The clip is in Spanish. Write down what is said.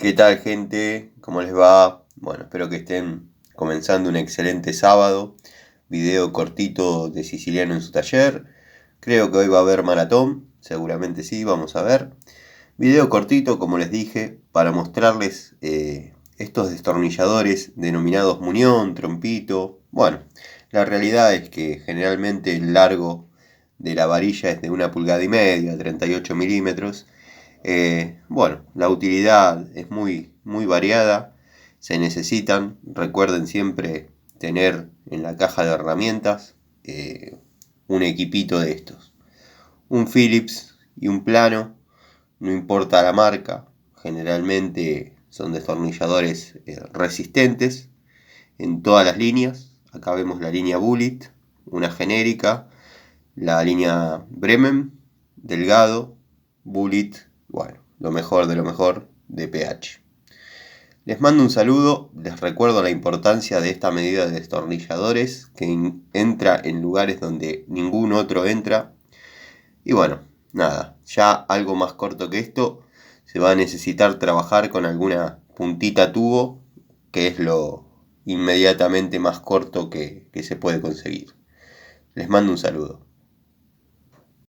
¿Qué tal, gente? ¿Cómo les va? Bueno, espero que estén comenzando un excelente sábado. Video cortito de Siciliano en su taller. Creo que hoy va a haber maratón, seguramente sí, vamos a ver. Video cortito, como les dije, para mostrarles estos destornilladores denominados muñón, trompito. Bueno, la realidad es que generalmente el largo de la varilla es de 1,5 pulgadas, 38 milímetros. Bueno, la utilidad es muy variada. Se necesitan, recuerden siempre tener en la caja de herramientas un equipito de estos. Un Phillips y un plano, no importa la marca, generalmente son destornilladores resistentes en todas las líneas. Acá vemos la línea Bullet, una genérica, la línea Bremen, delgado, Bullet, bueno, lo mejor de lo mejor de PH. Les mando un saludo, les recuerdo la importancia de esta medida de destornilladores que entra en lugares donde ningún otro entra. Y bueno, nada, ya algo más corto que esto, se va a necesitar trabajar con alguna puntita tubo, que es lo inmediatamente más corto que se puede conseguir. Les mando un saludo.